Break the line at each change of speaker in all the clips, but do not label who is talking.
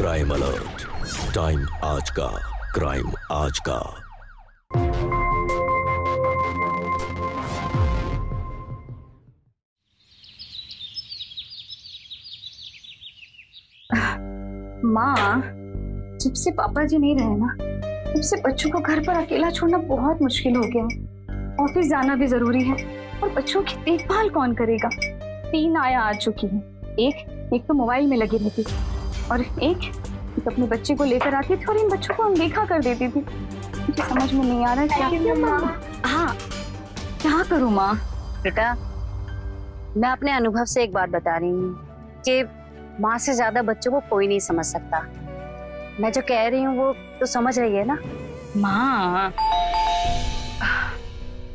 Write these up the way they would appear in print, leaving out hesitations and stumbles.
Crime alert, time आज का, crime आज का।
माँ, जब से पापा जी नहीं रहे ना, तब से बच्चों को घर पर अकेला छोड़ना बहुत मुश्किल हो गया है। ऑफिस जाना भी जरूरी है और बच्चों की देखभाल कौन करेगा। 3 आया आ चुकी है। एक तो मोबाइल में लगी रहती और एक अपने बच्चे को लेकर आती थी और इन बच्चों को अनदेखा कर देती थी। मुझे समझ में नहीं आ रहा क्या। हाँ, क्या करूँ माँ?
बेटा, मैं अपने अनुभव से एक बात बता रही हूँ कि माँ से ज्यादा बच्चों को कोई नहीं समझ सकता। मैं जो कह रही हूँ वो तो समझ रही है ना?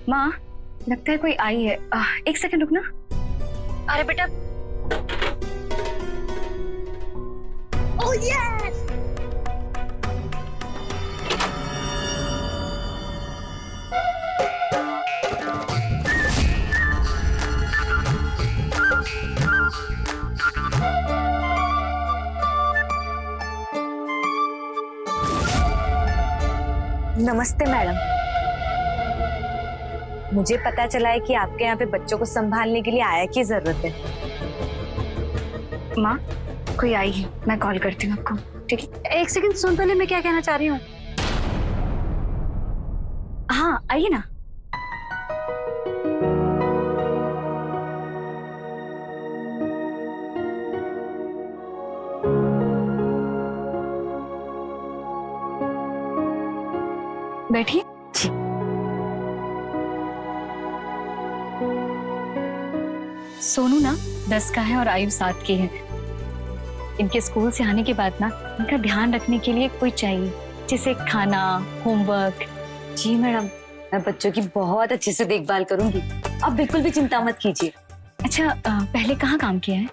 माँ, लगता है कोई आई है। 1 सेकंड रुकना।
अरे बेटा,
ओह यस!
नमस्ते मैडम, मुझे पता चला है कि आपके यहाँ पे बच्चों को संभालने के लिए आया की जरूरत है।
माँ, कोई आई है, मैं कॉल करती हूँ आपको। ठीक है?
1 सेकंड सुन, पहले मैं क्या कहना चाह रही हूँ।
हाँ, आइए ना। बैठिए। सोनू ना 10 का है और आयु 7 की है। इनके स्कूल से आने के बाद ना इनका ध्यान रखने के लिए कोई चाहिए, जैसे खाना, होमवर्क।
जी मैडम, मैं बच्चों की बहुत अच्छे से देखभाल करूंगी, आप बिल्कुल भी चिंता मत कीजिए।
अच्छा, पहले कहाँ काम किया है?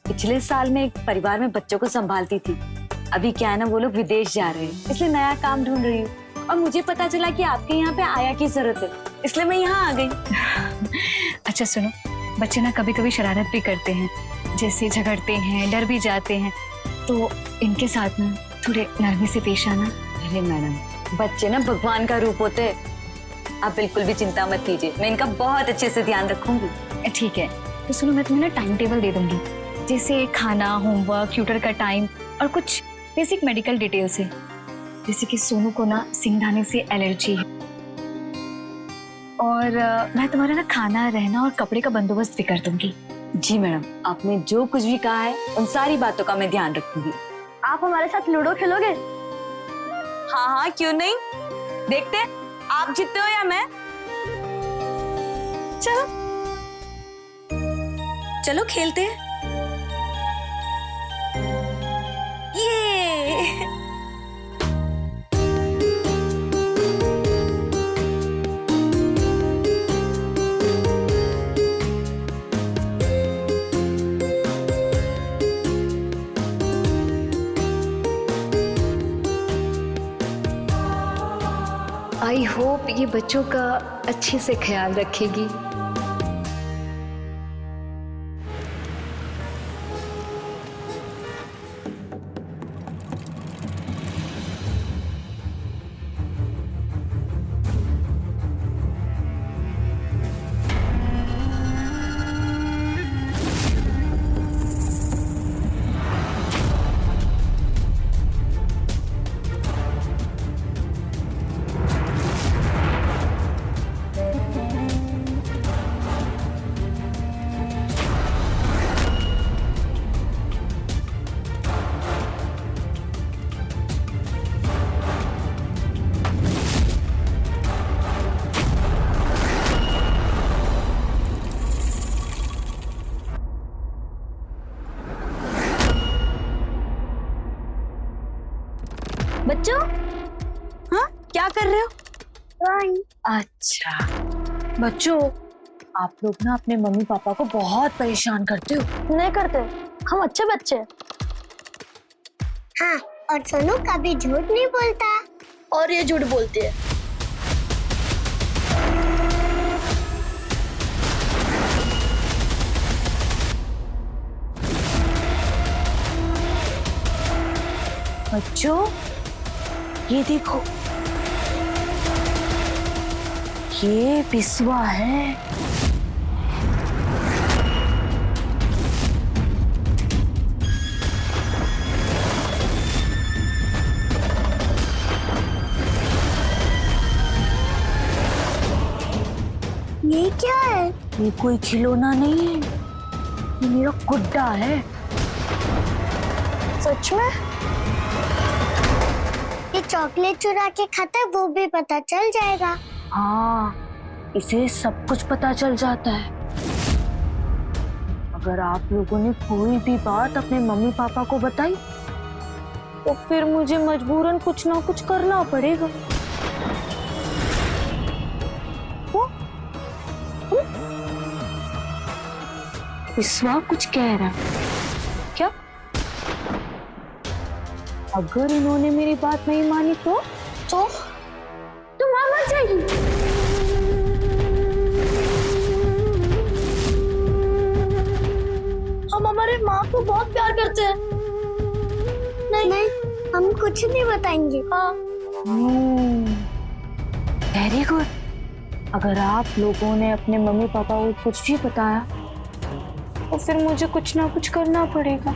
पिछले साल में एक परिवार में बच्चों को संभालती थी। अभी क्या है ना, वो लोग विदेश जा रहे हैं, इसलिए नया काम ढूंढ रही हूँ। और मुझे पता चला कि आपके यहाँ पे आया की जरूरत है, इसलिए मैं यहाँ आ गई।
अच्छा सुनो, बच्चे ना कभी कभी शरारत भी करते हैं, जैसे झगड़ते हैं, डर भी जाते हैं, तो इनके साथ ना थोड़े नरमी से पेश आना।
अरे मैडम, बच्चे ना भगवान का रूप होते हैं, आप बिल्कुल भी चिंता मत कीजिए, मैं इनका बहुत अच्छे से ध्यान रखूंगी।
ठीक है, तो सुनो, मैं तुम्हें ना टाइम टेबल दे दूंगी, जैसे खाना, होमवर्क, ट्यूटर का टाइम और कुछ बेसिक मेडिकल डिटेल्स है। जैसे कि सोनू को ना सिंगदाने से एलर्जी है और मैं तुम्हारा ना खाना, रहना और कपड़े का बंदोबस्त भी कर दूंगी।
जी मैडम, आपने जो कुछ भी कहा है उन सारी बातों का मैं ध्यान रखूंगी।
आप हमारे साथ लूडो खेलोगे?
हाँ हाँ, क्यों नहीं, देखते हैं आप जीतते हो या मैं। चलो चलो खेलते हैं। ये
आई होप ये बच्चों का अच्छे से ख्याल रखेगी।
बच्चों, हाँ क्या कर रहे हो?
ड्राइंग।
अच्छा बच्चों, आप लोग ना अपने मम्मी पापा को बहुत परेशान करते हो।
नहीं करते, हम अच्छे बच्चे। हाँ, और सोनू कभी झूठ नहीं बोलता। और ये झूठ बोलती है।
बच्चों ये देखो, ये बिस्वा है।
ये क्या है?
ये कोई खिलौना नहीं है, ये मेरा गुड्डा है।
सच में? ये चॉकलेट चुरा के खाता है, वो भी पता चल जाएगा।
हाँ, इसे सब कुछ पता चल जाता है। अगर आप लोगों ने कोई भी बात अपने मम्मी पापा को बताई तो फिर मुझे मजबूरन कुछ ना कुछ करना पड़ेगा। विश्वा कुछ कह रहा है क्या? अगर इन्होंने मेरी बात नहीं मानी तो
माँ मर जाएगी। हम हमारे माँ को बहुत प्यार करते हैं। नहीं, हम कुछ नहीं बताएंगे। हाँ।
Very good. अगर आप लोगों ने अपने मम्मी पापा को कुछ भी बताया तो फिर मुझे कुछ ना कुछ करना पड़ेगा।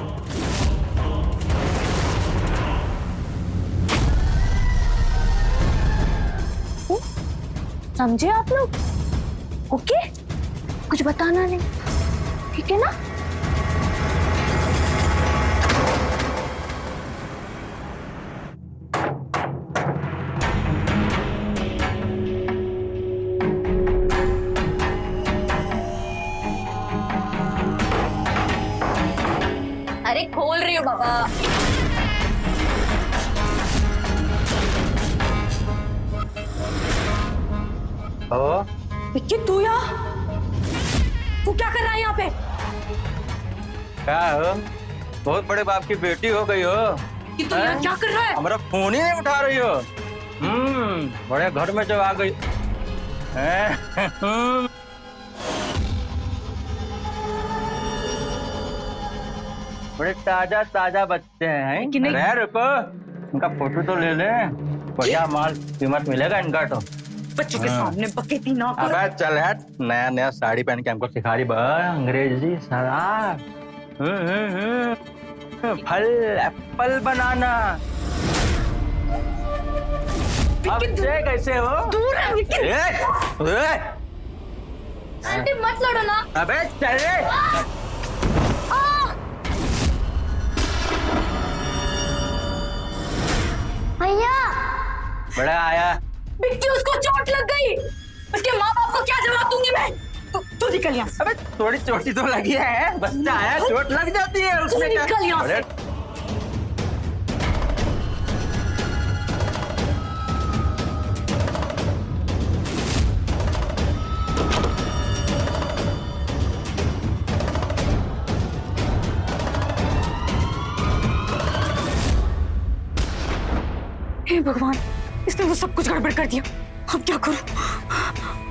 समझे आप लोग? ओके, कुछ बताना नहीं, ठीक है ना?
अरे खोल रही हो बाबा।
विक्की, तू क्या कर रहा है यहाँ पे?
क्या हो? बहुत बड़े बाप की बेटी हो गई हो।
कि तू यहाँ क्या कर रहा है?
हमारा फोन ही नहीं उठा रही हो। बड़े घर में जब आ गई। बड़े ताजा ताजा बच्चे हैं। अरे रुको, इनका फोटो तो ले ले। बढ़िया माल कीमत मिलेगा इनका तो।
बच्चों के सामने बकेती ना कर।
अबे चल हट, नया नया साड़ी पहन के हमको सिखा रही अंग्रेजी शराब। फल एप्पल बनाना। अब से कैसे हो?
दूर है विक्की।
आंटी मत लड़ो ना।
अबे चले।
भैया।
बड़ा आया।
विक्की, उसको चोट लग गई। उसके माँ बाप को क्या जवाब दूंगी मैं? तू निकल यहाँ से।
अबे थोड़ी चोटी तो लगी है, बच्चा आया, चोट लग जाती है उसमें।
निकल यहाँ से। हे भगवान, इसने तो सब कुछ गड़बड़ कर दिया। अब क्या करूं?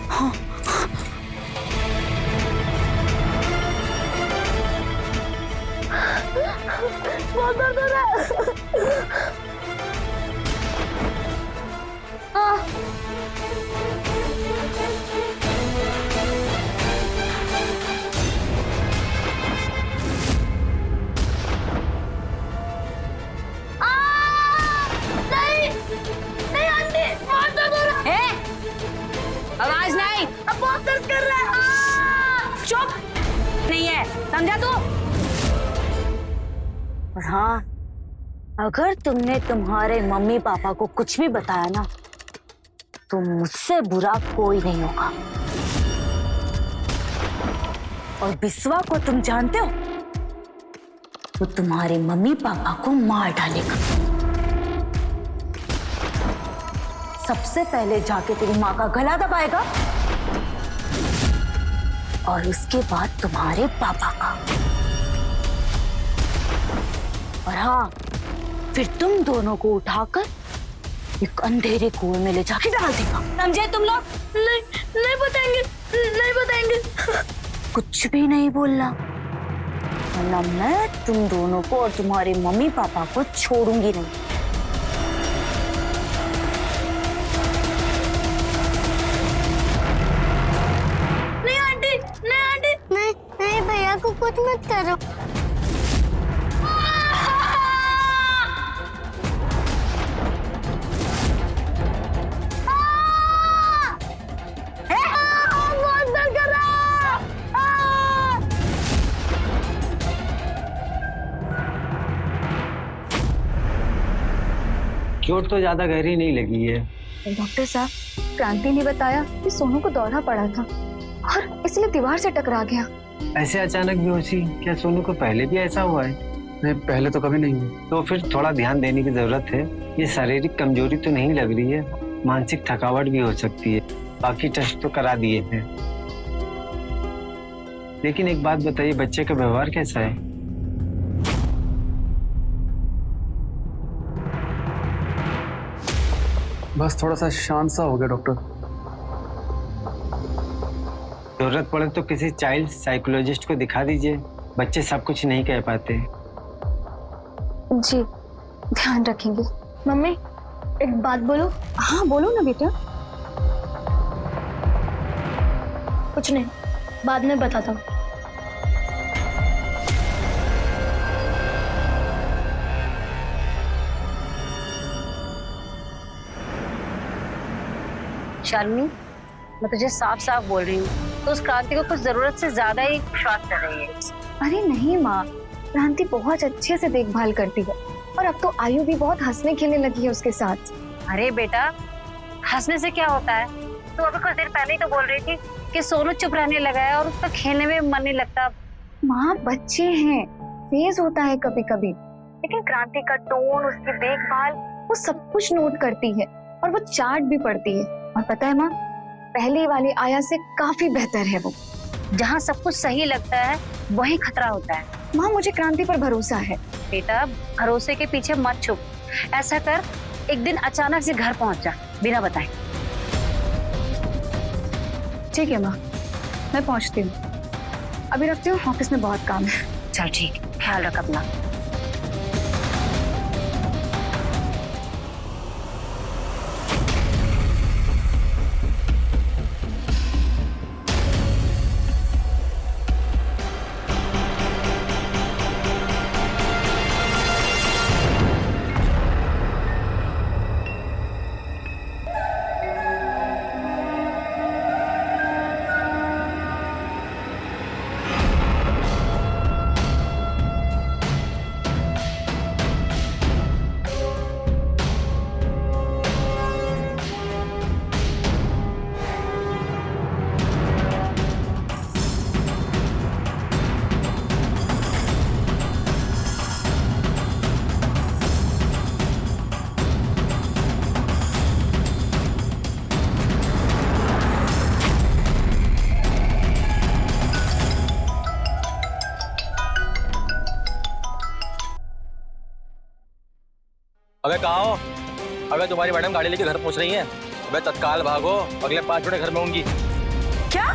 हाँ।
बहुत दर्द हो रहा है।
आवाज नहीं।
अब बहुत दर्द कर रहा है।
चुप नहीं है, समझा तू? और हाँ, अगर तुमने तुम्हारे मम्मी पापा को कुछ भी बताया ना तो मुझसे बुरा कोई नहीं होगा। और बिस्वा को तुम जानते हो, वो तुम्हारे मम्मी पापा को मार डालेगा। सबसे पहले जाके तेरी माँ का गला दबाएगा और उसके बाद तुम्हारे पापा का। और हाँ, फिर तुम दोनों को उठाकर एक अंधेरे कुएं में ले जाके डाल देगा। समझे तुम लोग?
नहीं बताएंगे, नहीं बताएंगे।
कुछ भी नहीं बोलना,
वरना मैं तुम दोनों को और तुम्हारे मम्मी पापा को छोड़ूंगी नहीं।
नहीं आंटी, नहीं आंटी, नहीं नहीं, भैया को कुछ मत करो। बहुत दर्द कर रहा है।
चोट तो ज्यादा गहरी नहीं लगी है।
डॉक्टर साहब, क्रांति ने बताया कि सोनू को दौरा पड़ा था और इसलिए दीवार से टकरा गया।
ऐसे अचानक बेहोशी, क्या सोनू को पहले भी ऐसा हुआ है?
नहीं, पहले तो कभी नहीं हुआ।
तो फिर थोड़ा ध्यान देने की जरूरत है। ये शारीरिक कमजोरी तो नहीं लग रही है, मानसिक थकावट भी हो सकती है। बाकी टेस्ट तो करा दिए हैं। लेकिन एक बात बताइए, बच्चे का व्यवहार कैसा है?
बस थोड़ा सा शांत सा हो गया डॉक्टर।
जरूरत पड़े तो किसी चाइल्ड साइकोलॉजिस्ट को दिखा दीजिए। बच्चे सब कुछ नहीं कह पाते।
जी, ध्यान रखेंगे।
मम्मी, एक बात बोलो।
हाँ बोलो ना बेटा।
कुछ नहीं, बाद में बताता हूँ।
शालिनी, मैं तुझे साफ साफ बोल रही हूँ, तो उस क्रांति को कुछ जरूरत से ज्यादा ही विश्वास कर रही है।
अरे नहीं माँ, क्रांति बहुत अच्छे से देखभाल करती है और अब तो आयु भी बहुत हंसने खेलने लगी है उसके साथ।
अरे बेटा, हंसने से क्या होता है? तू अभी कुछ देर पहले ही तो बोल रही थी कि सोनू चुप रहने लगा है और उसका खेलने में मन नहीं लगता।
माँ बच्चे हैं, फेज होता है कभी कभी, लेकिन क्रांति का टोन, उसकी देखभाल, वो सब कुछ नोट करती है और वो चार्ट भी पढ़ती है। और पता है माँ, पहली वाली आया से काफी बेहतर है वो।
जहाँ सब कुछ सही लगता है वही खतरा होता है।
माँ मुझे क्रांति पर भरोसा है।
बेटा, भरोसे के पीछे मत छुप। ऐसा कर, एक दिन अचानक से घर पहुंच जा बिना बताए।
ठीक है माँ, मैं पहुंचती हूँ। अभी रखती हूँ, ऑफिस में बहुत काम है।
चल ठीक, ख्याल रख अपना।
अबे कहाँ हो? अबे तुम्हारी मैडम गाड़ी लेके घर पहुंच रही है। अबे तत्काल भागो, अगले 5 मिनट घर में होंगी।
क्या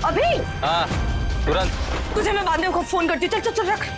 अभी?
हाँ तुरंत।
तुझे मैं बाद में फोन करती हूँ। चल चल चल रख।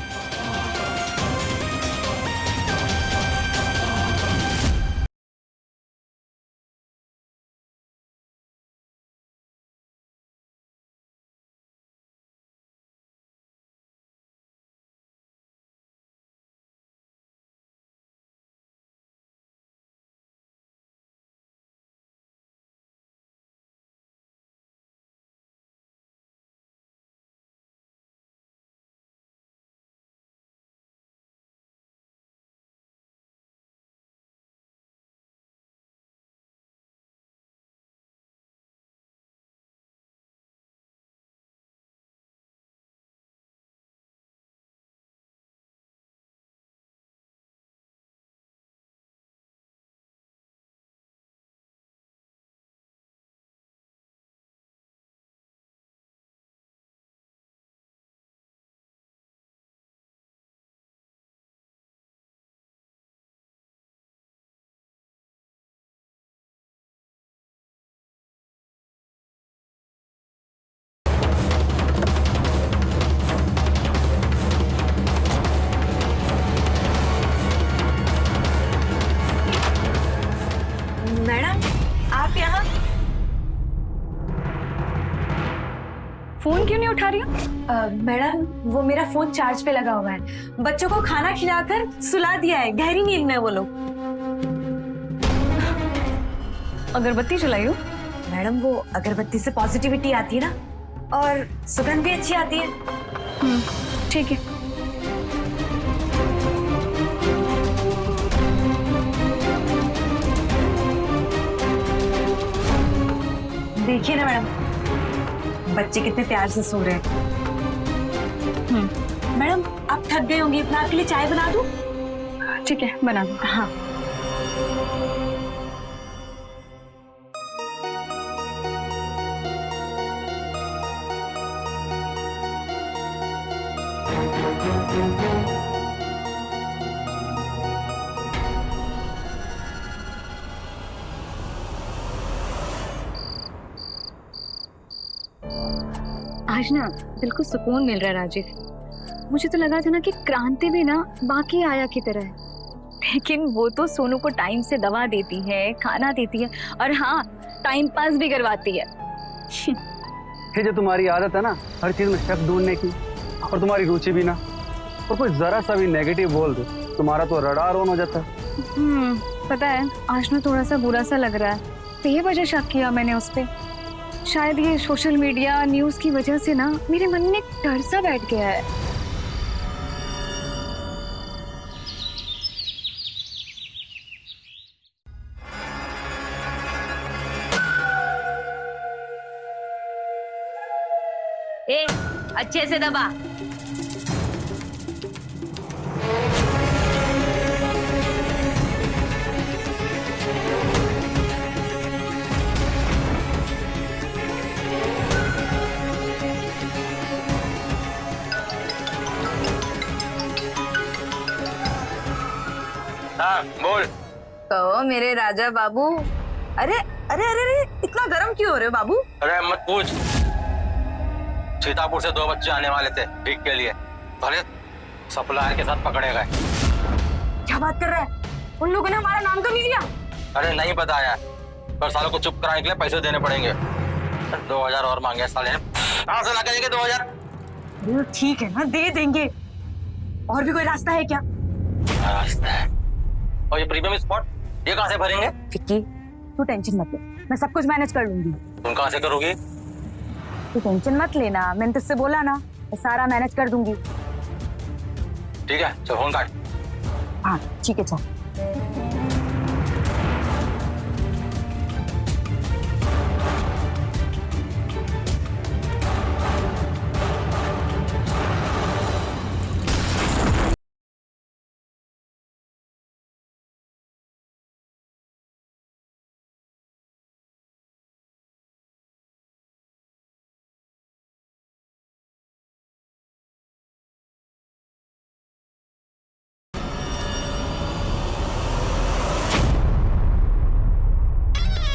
फोन क्यों नहीं उठा रही हो?
मैडम वो मेरा फोन चार्ज पे लगा हुआ है। बच्चों को खाना खिलाकर सुला दिया है, गहरी नींद में वो लोग।
अगरबत्ती जलाई हो?
मैडम वो अगरबत्ती से पॉजिटिविटी आती है ना, और सुगंध भी अच्छी आती है।
ठीक है।
देखिए ना मैडम, बच्चे कितने प्यार से सो रहे हैं। मैडम आप थक गए होंगे, मैं आपके लिए चाय बना दूं?
ठीक है, बना दो।
हाँ।
आज ना दिल को सुकून मिल रहा है राजीव। मुझे तो लगा था ना कि क्रांति भी ना बाकी आया की तरह है, लेकिन वो तो सोनू को टाइम से दवा देती है, खाना देती है, और हाँ टाइम पास भी करवाती है।
ये जो तुम्हारी आदत है ना हर चीज में शक ढूंढने की, और तुम्हारी रुचि भी ना, और कोई जरा सा भी नेगेटिव बोल दो तुम्हारा तो रडार ऑन हो जाता है।
पता है आज ना थोड़ा सा बुरा सा लग रहा है, बेवजह शक किया मैंने उस पे। शायद ये सोशल मीडिया न्यूज़ की वजह से ना मेरे मन में एक डर सा बैठ गया है।
ए, अच्छे से दबा।
हाँ बोल।
कहो मेरे राजा बाबू। अरे अरे अरे अरे इतना गर्म क्यों हो रहे हो बाबू?
अरे मत पूछ, सीतापुर से 2 बच्चे आने वाले थे भीख के लिए, भले सप्लायर के साथ पकड़े गए।
क्या बात कर रहा है? उन लोगों ने हमारा नाम तो नहीं लिया?
अरे नहीं बताया, पर सालों को चुप कराने के लिए पैसे देने पड़ेंगे। 2000 और मांगे साले ने, कहाँ से लाके देंगे 2000?
ठीक है ना, दे देंगे। और भी कोई रास्ता है क्या?
रास्ता है। और ये प्रीमियम स्पॉट ये कहाँ से भरेंगे?
विक्की तू टेंशन मत ले, मैं सब कुछ मैनेज कर लूंगी।
तुम कहाँ से करोगी?
तू टेंशन मत लेना, मैंने तुझसे बोला ना, मैं सारा मैनेज कर दूंगी।
ठीक है चल फोन काट।
हाँ ठीक है चल।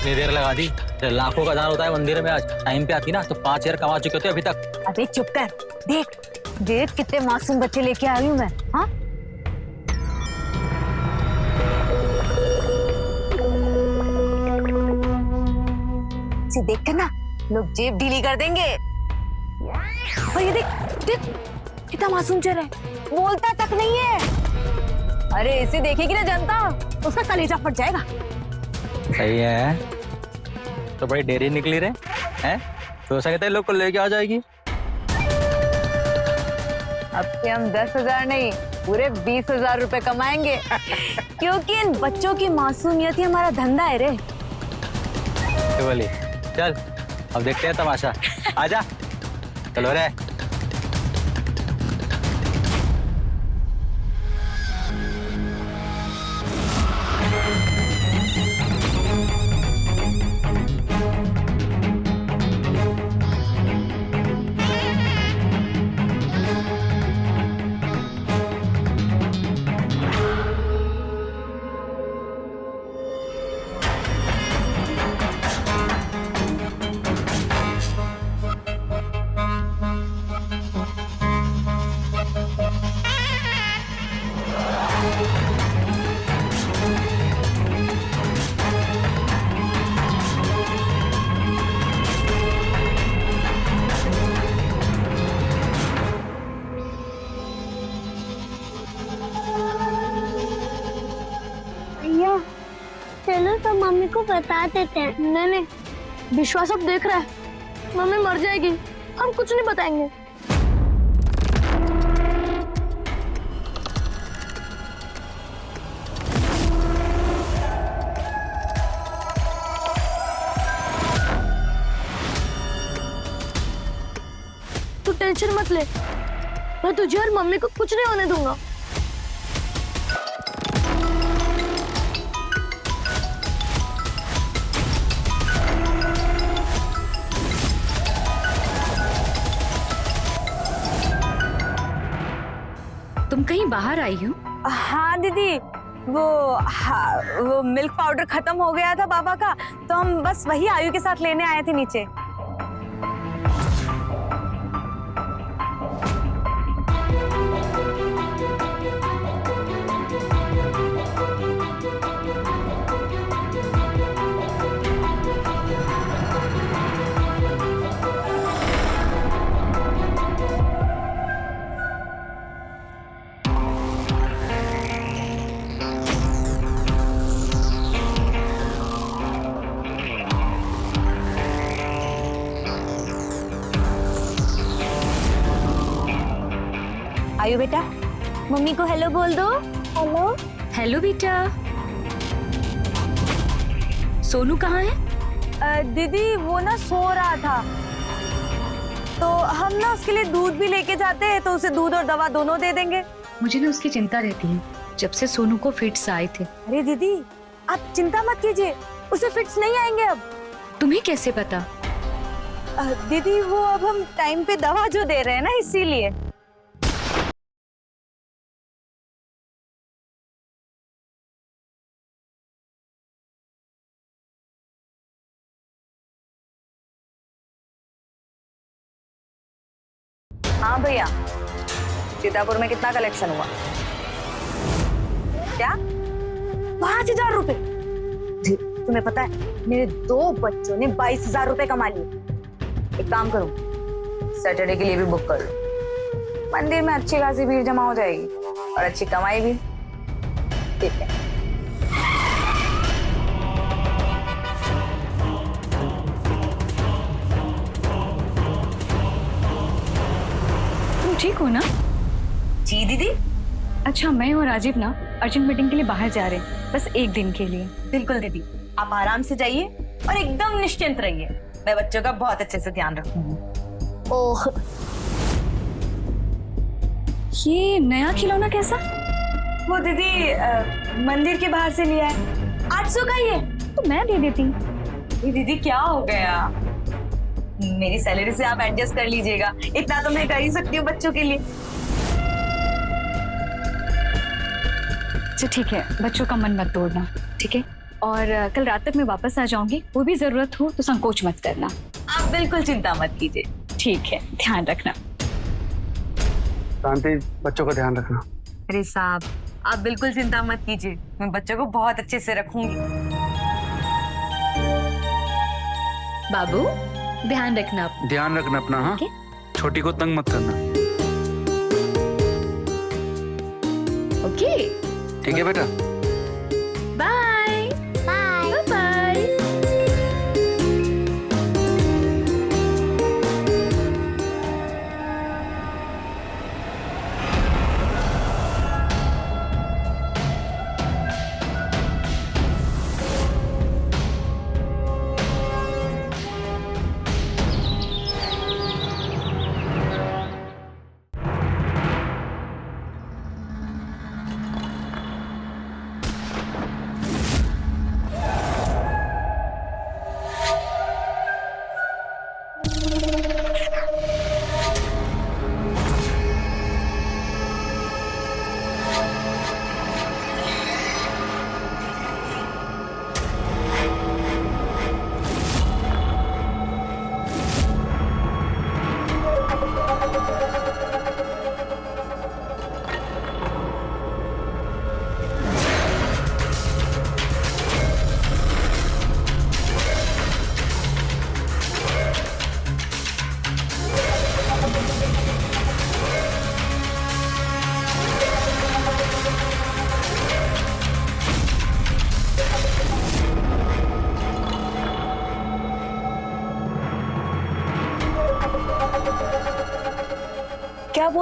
इतनी देर लगा दी, लाखों का दान होता है मंदिर में। आज टाइम पे आती ना तो 5000 कमा चुके होते अभी तक।
अबे चुप कर, देख देख कितने मासूम बच्चे लेके आई हूँ मैं। हाँ देख कर ना लोग जेब ढीली कर देंगे। और ये देख देख कितना मासूम चेहरा है, बोलता तक नहीं है। अरे इसे देखेगी ना जनता, उसका कलेजा फट जाएगा।
सही है, तो बड़ी देरी निकली रे हैं? तो सकते लोग को लेके आ जाएगी।
अब से हम 10,000 नहीं पूरे 20,000 रुपए कमाएंगे क्योंकि इन बच्चों की मासूमियत ही हमारा धंधा है रे।
बोली चल अब देखते हैं तमाशा। आजा चलो रे।
चलो तो मम्मी को बता देते हैं।
नहीं नहीं, विश्वास अब देख रहा है, मम्मी मर जाएगी, हम कुछ नहीं बताएंगे। तू टेंशन मत ले, मैं तुझे और मम्मी को कुछ नहीं होने दूंगा।
तुम कहीं बाहर आई हो?
हाँ दीदी, वो मिल्क पाउडर खत्म हो गया था पापा का, तो हम बस वही आयु के साथ लेने आए थे नीचे। आयु बेटा, मम्मी को हेलो बोल दो।
हेलो।
हेलो बेटा। सोनू कहाँ है?
दीदी वो ना सो रहा था, तो हम ना उसके लिए दूध भी लेके जाते हैं, तो उसे दूध और दवा दोनों दे देंगे।
मुझे ना उसकी चिंता रहती है, जब से सोनू को फिट्स आए थे।
अरे दीदी आप चिंता मत कीजिए, उसे फिट्स नहीं आएंगे अब।
तुम्हें कैसे पता?
दीदी वो अब हम टाइम पे दवा जो दे रहे हैं ना, इसीलिए। हाँ भैया, सीतापुर में कितना कलेक्शन हुआ? क्या? 5,000 रुपए? तुम्हें पता है मेरे 2 बच्चों ने 22,000 रुपए कमा लिए। एक काम करो, सैटरडे के लिए भी बुक कर लो, मंदिर में अच्छी खासी भीड़ जमा हो जाएगी और अच्छी कमाई भी। ठीक है।
ठीक हो ना?
जी दीदी।
अच्छा, मैं और राजीव ना अर्जेंट मीटिंग के लिए बाहर जा रहे हैं, बस एक दिन के लिए।
बिल्कुल दीदी, आप आराम से जाइए और एकदम निश्चिंत रहिए, मैं बच्चों का बहुत अच्छे से ध्यान रखूंगी।
ओह,
ये नया खिलौना कैसा?
वो दीदी मंदिर के बाहर से लिया है, 800 का ही है।
तो मैं दे देती।
ये दीदी क्या हो गया, मेरी सैलरी से आप एडजस्ट कर लीजिएगा, इतना तो मैं कर ही सकती हूँ बच्चों के लिए।
अच्छा ठीक है, बच्चों का मन मत तोड़ना, ठीक है? और कल रात तक मैं वापस आ जाऊंगी, वो भी जरूरत हो तो संकोच मत करना।
आप बिल्कुल चिंता मत कीजिए।
ठीक है, ध्यान रखना।
शांति, बच्चों का ध्यान रखना।
अरे साहब, आप बिल्कुल चिंता मत कीजिए, मैं बच्चों को बहुत अच्छे से रखूंगी।
बाबू ध्यान रखना अपना।
ध्यान रखना अपना। हाँ, छोटी को तंग मत करना।
ओके,
ठीक है बेटा।
Bye
bye.
बाय।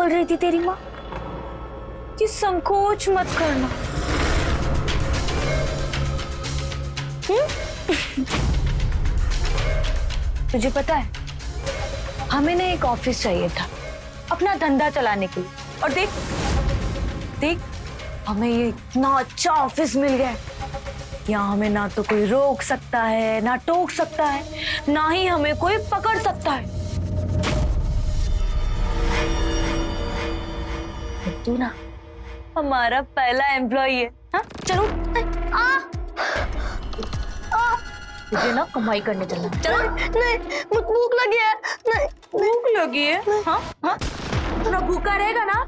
बोल रही थी तेरी माँ कि संकोच मत करना। तुझे पता है, हमें ना एक ऑफिस चाहिए था अपना धंधा चलाने के लिए, और देख देख हमें ये इतना अच्छा ऑफिस मिल गया है। यहाँ हमें ना तो कोई रोक सकता है, ना टोक सकता है, ना ही हमें कोई पकड़ सकता है। तू ना हमारा पहला एम्प्लॉय है। हाँ चलो, तुझे ना कमाई करने चलना। चलो।
नहीं, मुझे भूख लगी है। नहीं,
भूख लगी है? हाँ हाँ, थोड़ा भूखा रहेगा ना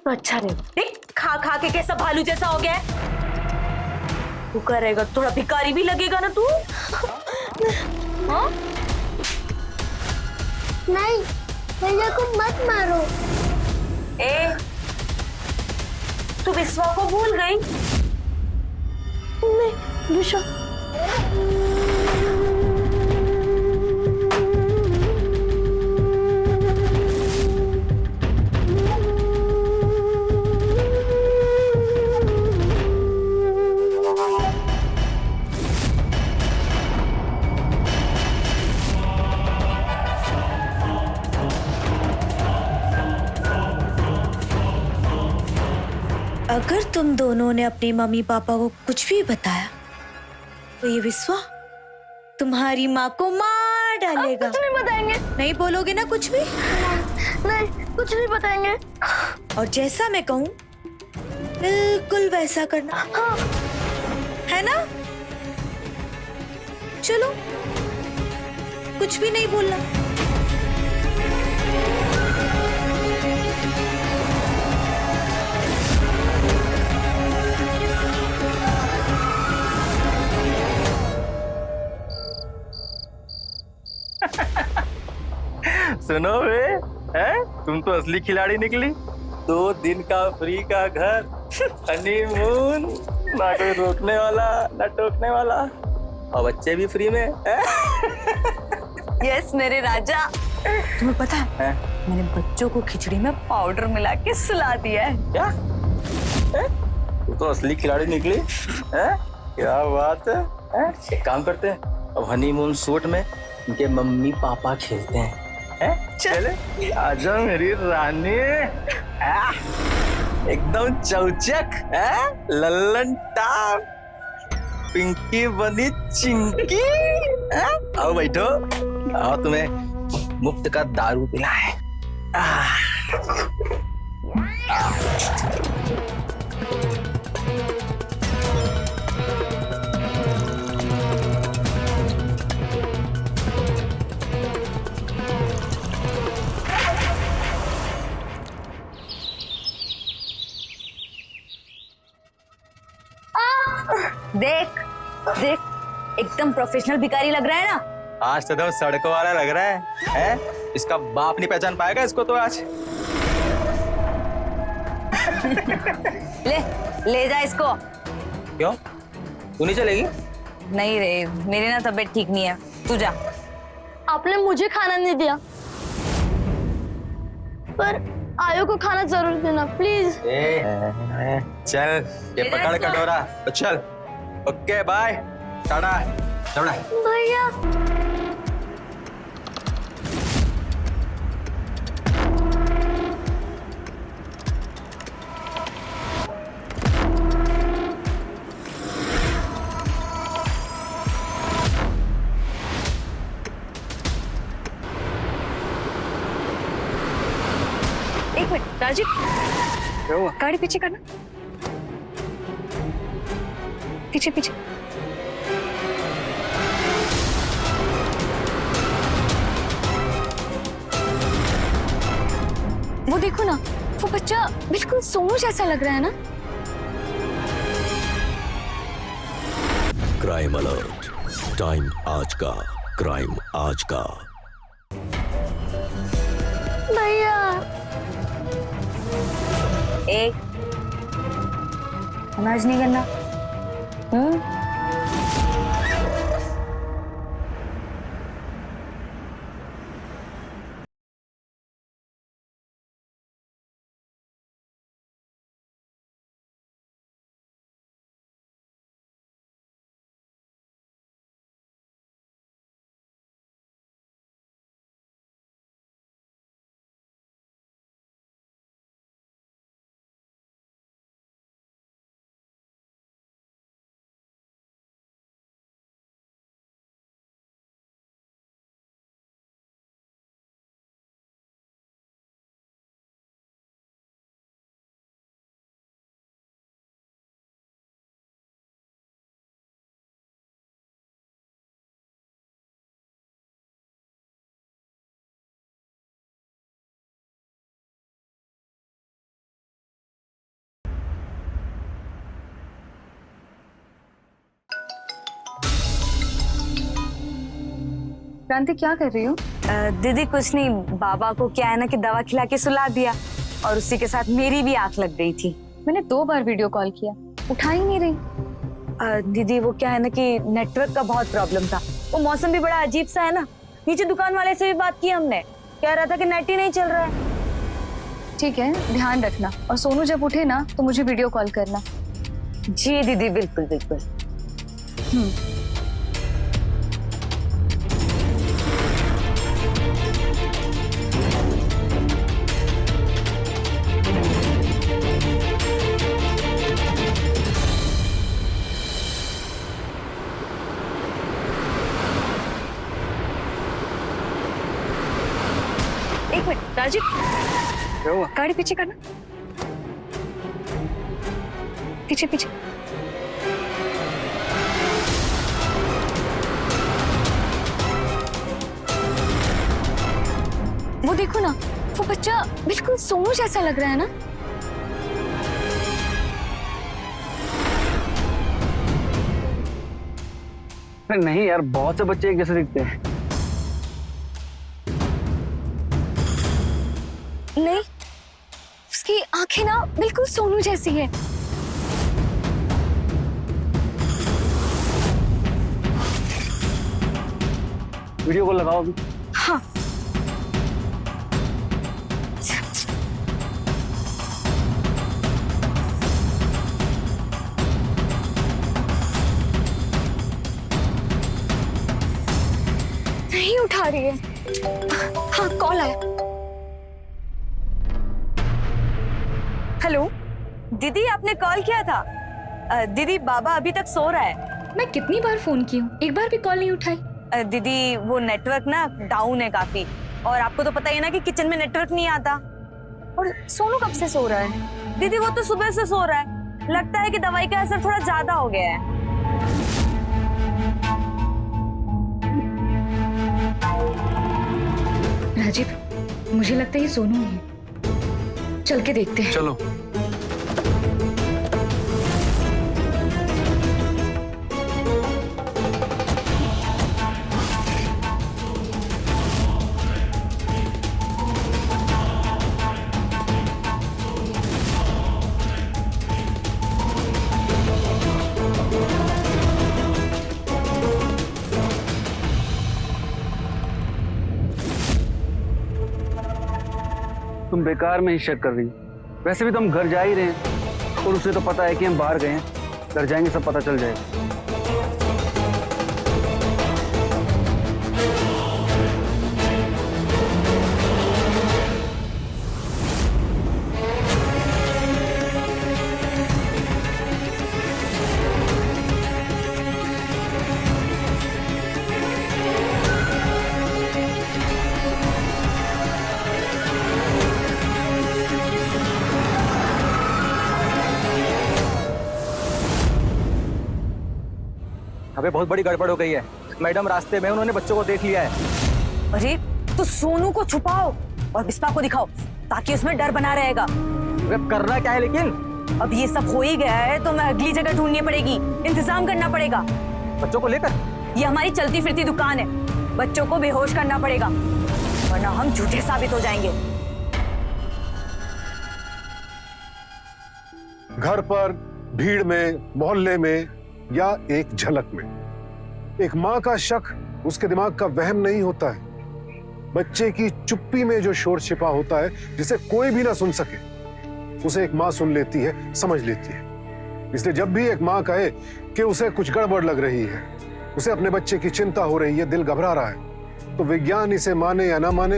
तो अच्छा रहेगा। देख खा खा के कैसा भालू जैसा हो गया है। भूखा रहेगा, थोड़ा भिखारी भी लगेगा ना तू। हाँ
नहीं, भैया को मत मारो।
ए, तू विश्वा को भूल गई?
नहीं विश्वा।
अगर तुम दोनों ने अपने मम्मी पापा को कुछ भी बताया तो ये विश्वा तुम्हारी माँ को मार डालेगा।
कुछ नहीं बताएंगे।
नहीं बोलोगे ना कुछ भी?
नहीं, कुछ नहीं बताएंगे।
और जैसा मैं कहूँ बिल्कुल वैसा करना।
हाँ।
है ना? चलो, कुछ भी नहीं बोलना।
सुनो बे, हैं? तुम तो असली खिलाड़ी निकली। 2 दिन का फ्री का घर, हनीमून, ना कोई रोकने वाला ना टोकने वाला, और बच्चे भी फ्री में।
यस मेरे राजा। तुम्हें पता है, मैंने बच्चों को खिचड़ी में पाउडर मिला के सुला दिया है।
क्या? तू तो असली खिलाड़ी निकली। क्या बात है? एक काम करते हैं, अब हनीमून सूट में इनके मम्मी पापा खेलते हैं। चले आजा मेरी रानी। एकदम चौचक, लल्लन टाप, पिंकी बनी चिंकी। आओ बैठो, आओ तुम्हें मुफ्त का दारू पिलाए।
देख देख, एकदम प्रोफेशनल भिखारी लग रहा है ना।
आज तो सड़कों वाला लग रहा है? इसका बाप नहीं पहचान पाएगा इसको तो आज।
ले ले जा इसको।
क्यों? तू नहीं चलेगी?
नहीं रे, मेरी ना तबीयत ठीक नहीं है, तू जा।
आपने मुझे खाना नहीं दिया, पर आयो को खाना जरूर देना प्लीज।
चल, ये पकड़ कटोरा तो चल। ओके बाय, टाटा। चल
भैया
एक मिनट राजीव,
क्या हुआ?
गाड़ी पीछे करना, पीछे पीछे। वो देखो ना, वो बच्चा बिल्कुल सोनू जैसा लग रहा है ना।
क्राइम अलर्ट, टाइम आज का, क्राइम आज का।
भैया
एक नाज नहीं करना।
क्रांति क्या कर रही हो?
दीदी कुछ नहीं, बाबा को क्या है ना कि दवा खिला के सुला दिया और उसी के साथ मेरी भी आंख लग गई थी।
मैंने 2 बार वीडियो कॉल किया, उठा ही नहीं रही।
दीदी वो क्या है ना कि नेटवर्क का बहुत प्रॉब्लम था, वो मौसम भी बड़ा अजीब सा है ना। नीचे दुकान वाले से भी बात की हमने, कह रहा था कि नेट ही नहीं चल रहा है।
ठीक है, ध्यान रखना, और सोनू जब उठे ना तो मुझे वीडियो कॉल करना।
जी दीदी, बिल्कुल बिल्कुल।
एक मिनट राजीव,
क्या हुआ?
गाड़ी पीछे करना, पीछे पीछे। वो देखो ना, वो बच्चा बिल्कुल सोनू जैसा लग रहा है ना।
अरे नहीं यार, बहुत से बच्चे एक जैसे दिखते हैं।
नहीं, उसकी आंखें ना बिल्कुल सोनू जैसी है।
वीडियो कॉल लगाओ अभी।
हाँ। नहीं उठा रही है। हाँ, कॉल आया।
हेलो दीदी, आपने कॉल किया था। दीदी बाबा अभी तक सो रहा है।
मैं कितनी बार फोन की हूँ, एक बार भी कॉल नहीं उठाई।
दीदी वो नेटवर्क ना डाउन है काफी, और आपको तो पता ही है ना कि किचन में नेटवर्क नहीं आता।
और सोनू कब से सो रहा है?
दीदी वो तो सुबह से सो रहा है, लगता है कि दवाई का असर थोड़ा ज्यादा हो गया है।
राजीव, मुझे लगता है ये सोनू ही है, चल के देखते हैं।
चलो। तुम बेकार में ही शक कर रही हो। वैसे भी तो हम घर जा ही रहे हैं, और उसे तो पता है कि हम बाहर गए हैं। घर जाएंगे सब पता चल जाएगा।
अबे बहुत बड़ी गड़बड़ हो गई है मैडम, रास्ते में उन्होंने बच्चों को देख लिया है।
अरे तो सोनू को छुपाओ और बिस्वा को दिखाओ, ताकि उसमें डर बना रहेगा।
अबे करना क्या है लेकिन?
अब ये सब हो ही गया है तो मैं अगली जगह ढूंढनी पड़ेगी, इंतजाम करना पड़ेगा।
बच्चों को लेकर?
ये हमारी चलती फिरती दुकान है, बच्चों को बेहोश करना पड़ेगा, वरना हम झूठे साबित हो जाएंगे।
घर पर, भीड़ में, मोहल्ले में, या एक झलक में एक माँ का शक उसके दिमाग का वहम नहीं होता है। बच्चे की चुप्पी में जो शोर छिपा होता है, जिसे कोई भी ना सुन सके, उसे एक माँ सुन लेती है, समझ लेती है। इसलिए जब भी एक माँ कहे कि उसे कुछ गड़बड़ लग रही है, उसे अपने बच्चे की चिंता हो रही है, दिल घबरा रहा है, तो विज्ञान इसे माने या ना माने,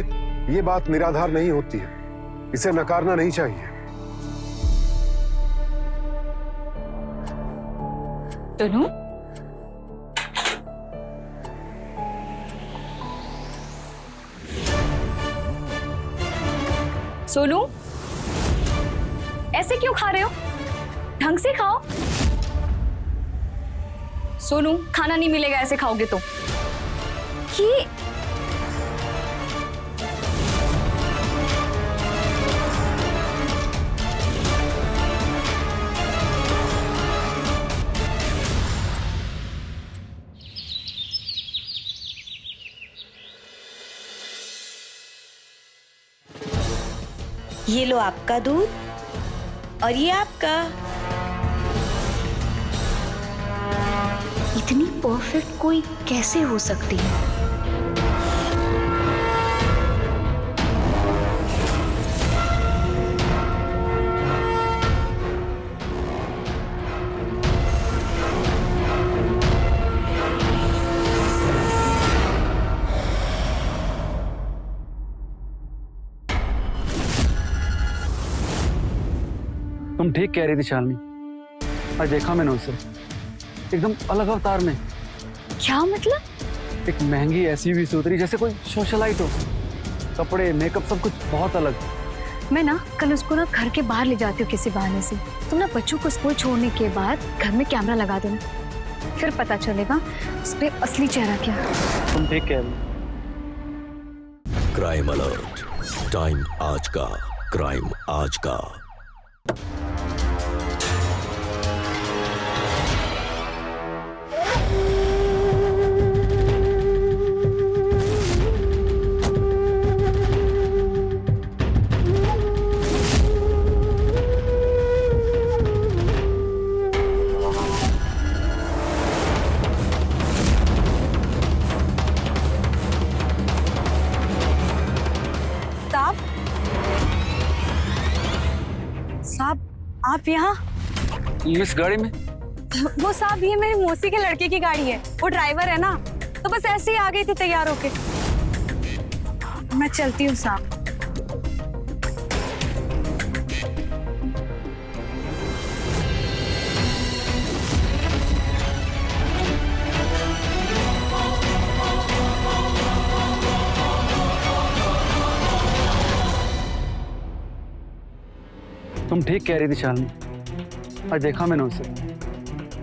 ये बात निराधार नहीं होती है। इसे नकारना नहीं चाहिए।
सोनू, सोनू, ऐसे क्यों खा रहे हो? ढंग से खाओ। सोनू, खाना नहीं मिलेगा ऐसे खाओगे तो। ये
ये लो आपका दूध और ये आपका।
इतनी परफेक्ट कोई कैसे हो सकती है?
तुम ठीक कह रही थी शालिनी, आज देखा मैंने उसे एकदम अलग अवतार में।
क्या मतलब?
एक महंगी एसयूवी से उतरी जैसे कोई सोशलाइट हो। कपड़े, मेकअप, सब कुछ बहुत अलग।
मैं ना कल उसको ना घर के बाहर ले जाती हूँ किसी बहाने से। तुम ना बच्चों को स्कूल छोड़ने के बाद घर में कैमरा लगा देना, फिर पता चलेगा उस पे असली चेहरा क्या है।
तुम ठीक कह रही।
क्राइम अलर्ट, टाइम आज का, क्राइम आज का।
साहब, आप यहाँ?
इस गाड़ी में?
वो साहब, ये मेरी मौसी के लड़के की गाड़ी है, वो ड्राइवर है ना, तो बस ऐसे ही आ गई थी तैयार होके। मैं चलती हूँ साहब।
तुम ठीक कह रही थी शालिनी, आज देखा मैंने उसे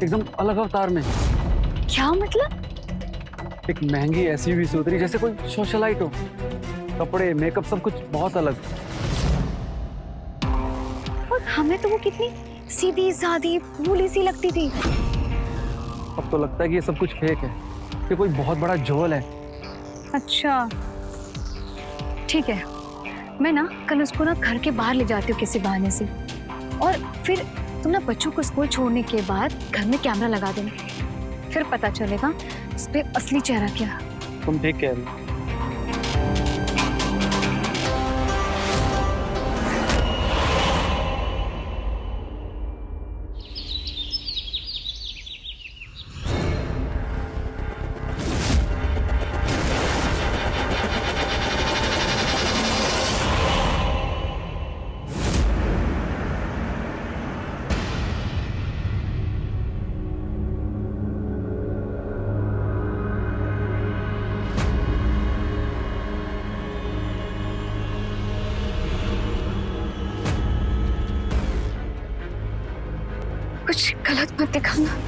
एकदम अलग अवतार में।
क्या मतलब?
एक महंगी एसयूवी से उतरी जैसे कोई सोशलाइट हो। कपड़े, मेकअप, सब कुछ बहुत अलग।
और हमें तो वो कितनी सीधी सादी भोली सी लगती थी।
अब तो लगता है कि ये सब कुछ फेक है, ये कोई बहुत बड़ा झोल है।
अच्छा ठीक है, मैं ना कल उसको ना घर के बाहर ले जाती हूँ किसी बहाने से, और फिर तुम ना बच्चों को स्कूल छोड़ने के बाद घर में कैमरा लगा देना, फिर पता चलेगा उस पे असली चेहरा क्या है।
तुम ठीक कह रही।
कुछ गलत मत दिखाना।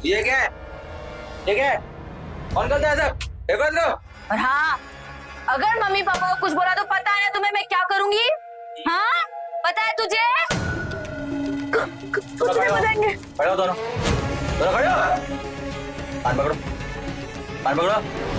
ये क्या है? ये क्या है? कौन करता है सब? ये कर दो।
और हाँ, अगर मम्मी पापा को कुछ बोला तो पता है ना तुम्हें मैं क्या करूंगी? हाँ, पता है तुझे?
कुछ नहीं बताएंगे।
खड़े हो दोनों, दोनों खड़े हो। कान पकड़ो, कान पकड़ो।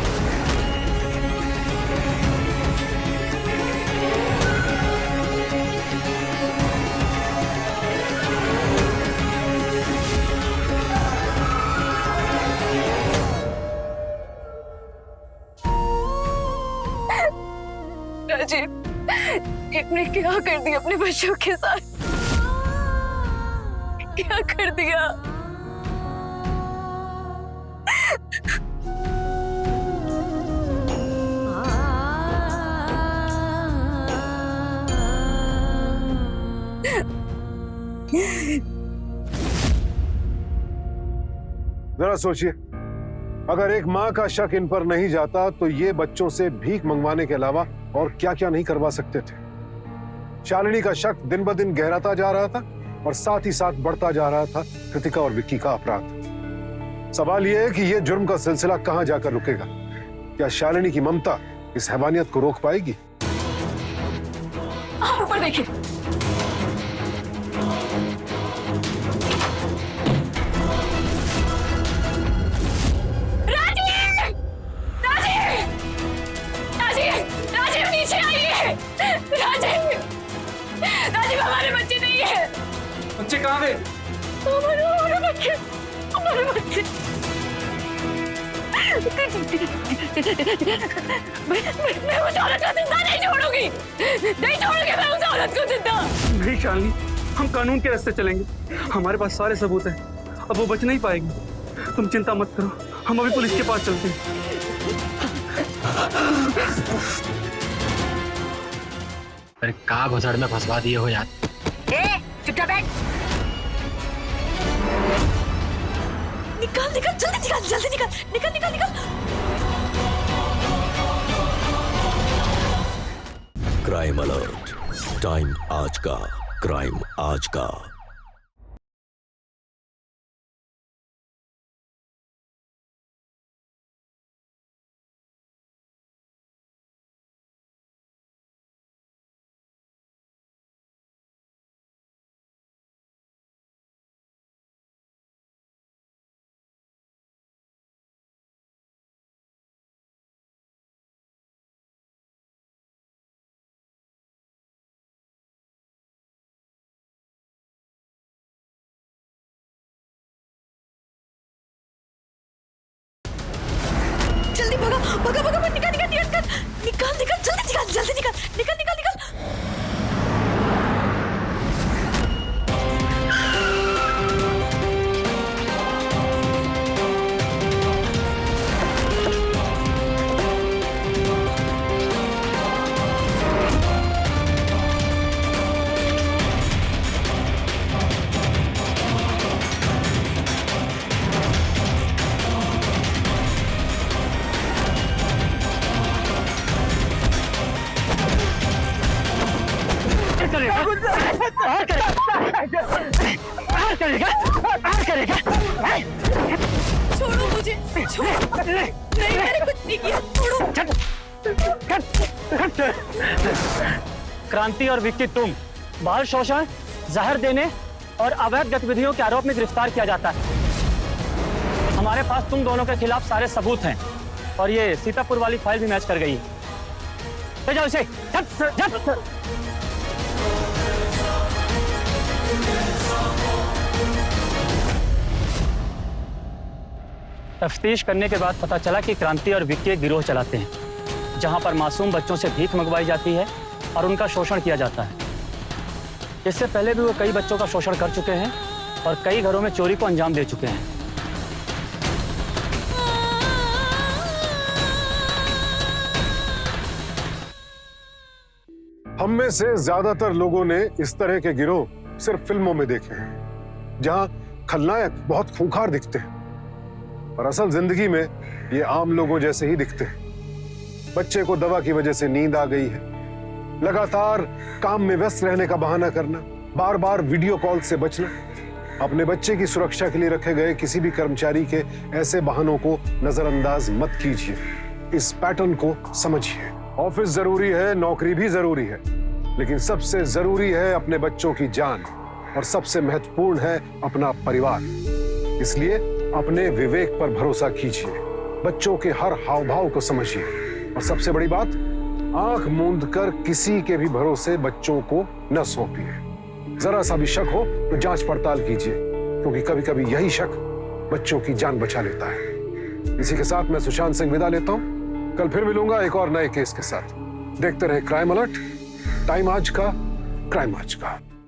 राजीव, इसने क्या कर दिया अपने बच्चों के साथ? क्या कर दिया?
जरा सोचिए, अगर एक माँ का शक इन पर नहीं जाता तो ये बच्चों से भीख मंगवाने के अलावा और क्या क्या नहीं करवा सकते थे। शालिनी का शक दिन ब दिन गहराता जा रहा था और साथ ही साथ बढ़ता जा रहा था कृतिका और विक्की का अपराध। सवाल यह है कि यह जुर्म का सिलसिला कहां जाकर रुकेगा? क्या शालिनी की ममता इस हैवानियत को रोक पाएगी?
आप ऊपर देखिए। राजीव नीचे आइए। राजीव हमारे बच्चे नहीं है।
बच्चे कहाँ गए?
हमारे बच्चे। मैं उस औरत को जिंदा नहीं छोड़ूंगी। नहीं छोड़ूंगी मैं उस औरत को जिंदा।
नहीं शालिनी, हम कानून के रास्ते चलेंगे। हमारे पास सारे सबूत हैं। अब वो बच नहीं पाएगी। तुम चिंता मत करो, हम अभी पुलिस के पास चलते हैं।
अरे का घुसड़ में फंसवा दिए हो यार।
चुपचाप बैठ।
निकाल जल्दी निकाल।
क्राइम अलर्ट, टाइम आज का, क्राइम आज का।
जल्दी भगा निकाल जल्दी निकाल। छोड़ो मुझे, नहीं मैंने कुछ नहीं किया, छोड़ो।
क्रांति और विक्की, तुम बाल शोषण, जहर देने और अवैध गतिविधियों के आरोप में गिरफ्तार किया जाता है। हमारे पास तुम दोनों के खिलाफ सारे सबूत हैं और ये सीतापुर वाली फाइल भी मैच कर गई है। ले जाओ इसे। तफ्तीश करने के बाद पता चला कि क्रांति और विक्की एक गिरोह चलाते हैं जहां पर मासूम बच्चों से भीख मंगवाई जाती है और उनका शोषण किया जाता है। इससे पहले भी वो कई बच्चों का शोषण कर चुके हैं और कई घरों में चोरी को अंजाम दे चुके हैं।
हम में से ज्यादातर लोगों ने इस तरह के गिरोह सिर्फ फिल्मों में देखे हैं, जहां खलनायक बहुत खूंखार दिखते हैं और असल जिंदगी में ये आम लोगों जैसे ही दिखते हैं। बच्चे को दवा की वजह से नींद आ गई है, लगातार काम में व्यस्त रहने का बहाना करना, बार बार वीडियो कॉल से बचना। अपने बच्चे की सुरक्षा के लिए रखे गए किसी भी कर्मचारी के ऐसे बहानों को नजरअंदाज मत कीजिए। इस पैटर्न को समझिए। ऑफिस जरूरी है, नौकरी भी जरूरी है, लेकिन सबसे जरूरी है अपने बच्चों की जान और सबसे महत्वपूर्ण है अपना परिवार। इसलिए अपने विवेक पर भरोसा कीजिए, बच्चों के हर हाव भाव को समझिए और सबसे बड़ी बात, आंख मूंद कर किसी के भी भरोसे बच्चों को न सौंपिए। जरा सा भी शक हो तो जांच पड़ताल कीजिए, क्योंकि कभी कभी यही शक बच्चों की जान बचा लेता है। इसी के साथ मैं सुशांत सिंह विदा लेता हूं। कल फिर मिलूंगा एक और नए केस के साथ। देखते रहे क्राइम अलर्ट, टाइम आज का, क्राइम आज का।